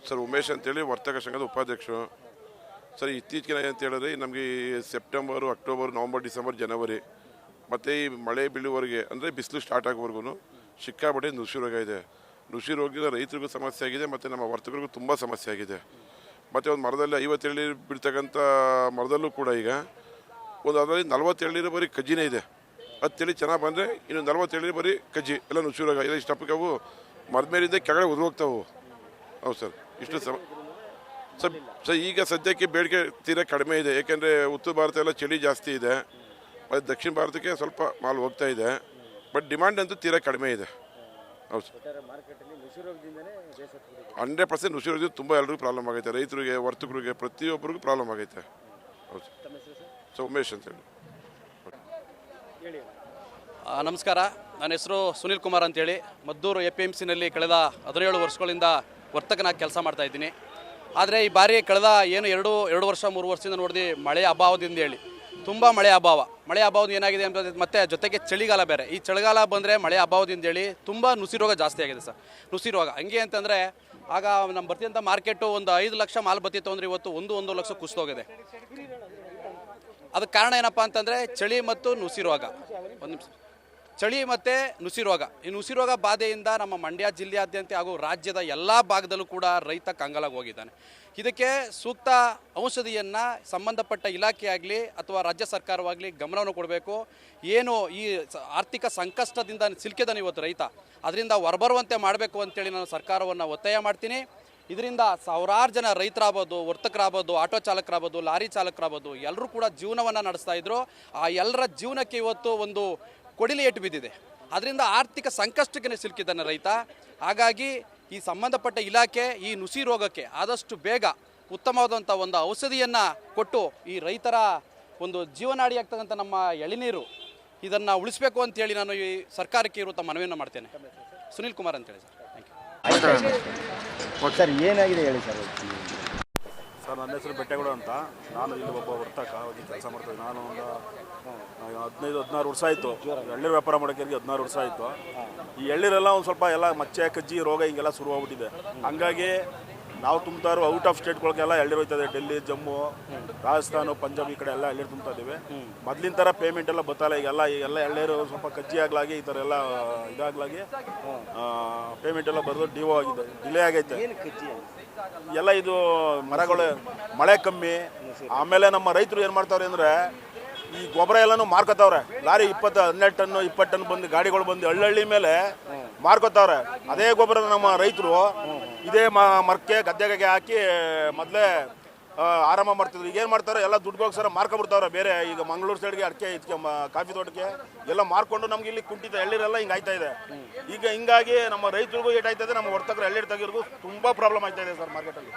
Sir Umesh ಅಂತೇಳಿ ವರ್ತಕ ಸಂಘದ ಉಪಾಧ್ಯಕ್ಷರು. ಸರ್ ಇತ್ತೀಚೆಗೆ ಅಂತ ಹೇಳಿದ್ರೆ ನಮಗೆ ಸೆಪ್ಟೆಂಬರು, ಅಕ್ಟೋಬರ್, ನವಂಬರ್, ಡಿಸೆಂಬರ್, ಜನವರಿ ಮತ್ತು ಈ ಮಳೆ ಬೀಳುವವರೆಗೆ ಅಂದರೆ ಬಿಸಿಲು ಸ್ಟಾರ್ಟ್ ಆಗೋವರೆಗೂ ಸಿಕ್ಕಾಪಟ್ಟೆ ನುಸಿ ರೋಗ ಇದೆ. ನುಸಿ ರೋಗದಿಂದ ರೈತರಿಗೂ ಸಮಸ್ಯೆ ಆಗಿದೆ ಮತ್ತು ನಮ್ಮ ವರ್ತಕರಿಗೂ ತುಂಬ ಸಮಸ್ಯೆ ಆಗಿದೆ. ಮತ್ತು ಒಂದು ಮರದಲ್ಲಿ 50 ಎಳ್ನೀರು ಬಿಡ್ತಕ್ಕಂಥ ಮರದಲ್ಲೂ ಕೂಡ ಈಗ ಒಂದು ಅದರಲ್ಲಿ 40 ಎಳ್ನೀರು ಬರೀ ಕಜ್ಜಿನೇ ಇದೆ. 10 ಎಳ್ನೀರು ಚೆನ್ನಾಗಿ ಬಂದರೆ ಇನ್ನು 40 ಎಳ್ನೀರು ಬರೀ ಕಜ್ಜಿ ಎಲ್ಲ ನುಸಿ ರೋಗ ಇಲ್ಲ. ಇಷ್ಟಪ್ಪಕ್ಕೆ ಅವು ಮರದ ಮೇಲಿಂದ ಕೆಳಗಡೆ ಉದುರೋಗ್ತಾವೆ. ಹೌದು ಸರ್, ಇಷ್ಟು ಸರ್ ಈಗ ಸದ್ಯಕ್ಕೆ ಬೇಡಿಕೆ ತೀರಾ ಕಡಿಮೆ ಇದೆ. ಏಕೆಂದರೆ ಉತ್ತರ ಭಾರತ ಎಲ್ಲ ಚಳಿ ಜಾಸ್ತಿ ಇದೆ ಮತ್ತು ದಕ್ಷಿಣ ಭಾರತಕ್ಕೆ ಸ್ವಲ್ಪ ಮಾಲ್ ಹೋಗ್ತಾ ಇದೆ. ಬಟ್ ಡಿಮ್ಯಾಂಡ್ ಅಂತೂ ತೀರಾ ಕಡಿಮೆ ಇದೆ. ಹೌದು ಸರ್, 100% ನುಸಿ ರೋಗದಿಂದ ತುಂಬ ಎಲ್ರಿಗೂ ಪ್ರಾಬ್ಲಮ್ ಆಗೈತೆ. ರೈತರಿಗೆ, ವರ್ತಕರಿಗೆ, ಪ್ರತಿಯೊಬ್ಬರಿಗೂ ಪ್ರಾಬ್ಲಮ್ ಆಗೈತೆ. ಹೌದು ಸರ್, ಉಮೇಶ್ ಅಂತೇಳಿ. ನಮಸ್ಕಾರ, ನನ್ನ ಹೆಸರು ಸುನಿಲ್ ಕುಮಾರ್ ಅಂತೇಳಿ ಮದ್ದೂರು APMCನಲ್ಲಿ ಕಳೆದ 17 ವರ್ಷಗಳಿಂದ ವರ್ತಕನಾಗಿ ಕೆಲಸ ಮಾಡ್ತಾಯಿದ್ದೀನಿ. ಆದರೆ ಈ ಬಾರಿ ಕಳೆದ ಎರಡು ವರ್ಷ 3 ವರ್ಷದಿಂದ ನೋಡಿದ್ವಿ ಮಳೆ ಅಭಾವದಿಂದ ಹೇಳಿ ತುಂಬ ಮಳೆ ಅಭಾವದಿಂದ ಏನಾಗಿದೆ ಅಂತ, ಮತ್ತು ಜೊತೆಗೆ ಚಳಿಗಾಲ ಬೇರೆ. ಈ ಚಳಿಗಾಲ ಬಂದರೆ ಮಳೆ ಅಭಾವದಿಂದ ಹೇಳಿ ತುಂಬ ನುಸಿ ರೋಗ ಜಾಸ್ತಿ ಆಗಿದೆ ಸರ್. ನುಸಿ ರೋಗ ಹಂಗೆ ಅಂತಂದರೆ ಆಗ ನಮ್ಮ ಬರ್ತಿದ್ದಂಥ ಮಾರ್ಕೆಟು ಒಂದು 5 ಲಕ್ಷ ಮಾಲ್ ಬರ್ತಿತ್ತು ಅಂದರೆ ಇವತ್ತು 1 ಲಕ್ಷ ಕುಸಿದೋಗಿದೆ. ಅದಕ್ಕೆ ಕಾರಣ ಏನಪ್ಪ ಅಂತಂದರೆ ಚಳಿ ಮತ್ತು ನುಸಿ ರೋಗ. ಒಂದು ನಿಮಿಷ, ಚಳಿ ಮತ್ತು ನುಸಿ ರೋಗ. ಈ ನುಸಿ ರೋಗ ಬಾಧೆಯಿಂದ ನಮ್ಮ ಮಂಡ್ಯ ಜಿಲ್ಲೆಯಾದ್ಯಂತ ಹಾಗೂ ರಾಜ್ಯದ ಎಲ್ಲ ಭಾಗದಲ್ಲೂ ಕೂಡ ರೈತ ಕಂಗಾಲಾಗಿ ಹೋಗಿದ್ದಾನೆ. ಇದಕ್ಕೆ ಸೂಕ್ತ ಔಷಧಿಯನ್ನು ಸಂಬಂಧಪಟ್ಟ ಇಲಾಖೆಯಾಗಲಿ ಅಥವಾ ರಾಜ್ಯ ಸರ್ಕಾರವಾಗಲಿ ಗಮನವನ್ನು ಕೊಡಬೇಕು. ಏನು ಈ ಆರ್ಥಿಕ ಸಂಕಷ್ಟದಿಂದ ಸಿಲುಕಿದಾನೆ ಇವತ್ತು ರೈತ, ಅದರಿಂದ ಹೊರಬರುವಂತೆ ಮಾಡಬೇಕು ಅಂತೇಳಿ ನಾನು ಸರ್ಕಾರವನ್ನು ಒತ್ತಾಯ ಮಾಡ್ತೀನಿ. ಇದರಿಂದ ಸಾವಿರಾರು ಜನ ರೈತರಾಗ್ಬೋದು, ವರ್ತಕರಾಗ್ಬೋದು, ಆಟೋ ಚಾಲಕರಾಗ್ಬೋದು, ಲಾರಿ ಚಾಲಕರಾಗ್ಬೋದು, ಎಲ್ಲರೂ ಕೂಡ ಜೀವನವನ್ನು ನಡೆಸ್ತಾ ಇದ್ರು. ಆ ಎಲ್ಲರ ಜೀವನಕ್ಕೆ ಇವತ್ತು ಒಂದು ಕೊಡಿಲಿ ಏಟು ಬಿದ್ದಿದೆ. ಅದರಿಂದ ಆರ್ಥಿಕ ಸಂಕಷ್ಟಕ್ಕೆ ಸಿಲುಕಿದ್ದಾನೆ ರೈತ. ಹಾಗಾಗಿ ಈ ಸಂಬಂಧಪಟ್ಟ ಇಲಾಖೆ ಈ ನುಸಿ ರೋಗಕ್ಕೆ ಆದಷ್ಟು ಬೇಗ ಉತ್ತಮವಾದಂಥ ಒಂದು ಔಷಧಿಯನ್ನು ಕೊಟ್ಟು ಈ ರೈತರ ಒಂದು ಜೀವನಾಡಿ ಆಗ್ತಕ್ಕಂಥ ನಮ್ಮ ಎಳೆನೀರು ಇದನ್ನು ಉಳಿಸಬೇಕು ಅಂತೇಳಿ ನಾನು ಈ ಸರ್ಕಾರಕ್ಕೆ ಇರುವಂಥ ಮನವಿಯನ್ನು ಮಾಡ್ತೇನೆ. ಸುನಿಲ್ ಕುಮಾರ್ ಅಂತೇಳಿ ಸರ್. Thank you sir. ಏನಾಗಿದೆ ಹೇಳಿ ಸರ್. ಸರ್, ನನ್ನ ಹೆಸರು ಬೆಟ್ಟೆಗೌಡ ಅಂತ. ನಾನು ಇಲ್ಲಿ ಒಬ್ಬ ವರ್ತಕ ಕೆಲಸ ಮಾಡ್ತೀನಿ. ನಾನು ಒಂದು 15-16 ವರ್ಷ ಆಯಿತು ಎಳ್ನೀರು ವ್ಯಾಪಾರ ಮಾಡೋಕ್ಕೆ. 16 ವರ್ಷ ಆಯಿತು. ಈ ಎಳ್ನೀರೆಲ್ಲ ಒಂದು ಸ್ವಲ್ಪ ಎಲ್ಲ ಮಚ್ಚೆ, ಕಜ್ಜಿ ರೋಗ ಹಿಂಗೆಲ್ಲ ಶುರುವಾಗ್ಬಿಟ್ಟಿದೆ. ಹಂಗಾಗಿ ನಾವು ತುಂಬ್ತಾರೋ ಔಟ್ ಆಫ್ ಸ್ಟೇಟ್ಗಳಿಗೆಲ್ಲ ಎಳ್ನೀರು ಹೋಗ್ತದೆ. ಡೆಲ್ಲಿ, ಜಮ್ಮು, ರಾಜಸ್ಥಾನ, ಪಂಜಾಬ್ ಈ ಕಡೆ ಎಲ್ಲ ಎಳ್ನೀರು ತುಂಬ್ತಾ ಇದ್ದೀವಿ. ಮೊದಲಿನ ಥರ ಪೇಮೆಂಟ್ ಎಲ್ಲ ಬತ್ತಲ್ಲ. ಈಗೆಲ್ಲ ಎಳ್ನೀರು ಸ್ವಲ್ಪ ಕಜ್ಜಿ ಆಗ್ಲಾಗಿ ಈ ಥರ ಎಲ್ಲ ಇದಾಗ್ಲಾಗಿ ಪೇಮೆಂಟ್ ಎಲ್ಲ ಬರೋದು ಡಿಲೇ ಆಗೈತೆ. ಎಲ್ಲ ಇದು ಮರಗಳು ಮಳೆ ಕಮ್ಮಿ. ಆಮೇಲೆ ನಮ್ಮ ರೈತರು ಏನು ಮಾಡ್ತಾವ್ರೆ ಅಂದರೆ ಈ ಗೊಬ್ಬರ ಎಲ್ಲನೂ ಮಾರ್ಕೋತಾವ್ರೆ. ಲಾರಿ 12 ಟನ್ 20 ಟನ್ ಬಂದು ಗಾಡಿಗಳು ಬಂದು ಹಳ್ಳಿ ಮೇಲೆ ಮಾರ್ಕೋತಾವ್ರೆ. ಅದೇ ಗೊಬ್ಬರ ನಮ್ಮ ರೈತರು ಇದೇ ಮರಕ್ಕೆ ಗದ್ದೆಗೆ ಹಾಕಿ ಮೊದಲೇ ಆರಾಮ ಮಾಡ್ತಿದ್ರು. ಈಗ ಏನು ಮಾಡ್ತಾರೆ, ಎಲ್ಲ ದುಡ್ಡುಗೋಸ್ಕರ ಮಾರ್ಕೊಬಿಡ್ತಾವ್ರೆ. ಬೇರೆ ಈಗ ಮಂಗಳೂರು ಸೈಡ್ಗೆ ಅಡಿಕೆ ಇದಕ್ಕೆ ಕಾಫಿ ತೋಟಕ್ಕೆ ಎಲ್ಲ ಮಾರ್ಕೊಂಡು ನಮ್ಗೆ ಇಲ್ಲಿ ಕುಂಠಿತ ಎಳ್ನೀರೆಲ್ಲ ಹಿಂಗೆ ಆಯ್ತಾ ಇದೆ. ಈಗ ಹಿಂಗಾಗಿ ನಮ್ಮ ರೈತರಿಗೂ ಏಟಾಯ್ತದೆ, ನಮ್ಮ ವರ್ತಕರು ಎಳ್ನೀರು ತೆಗಿಯೋರ್ಗೂ ತುಂಬ ಪ್ರಾಬ್ಲಮ್ ಆಯ್ತಾ ಇದೆ ಸರ್ ಮಾರ್ಕೆಟಲ್ಲಿ.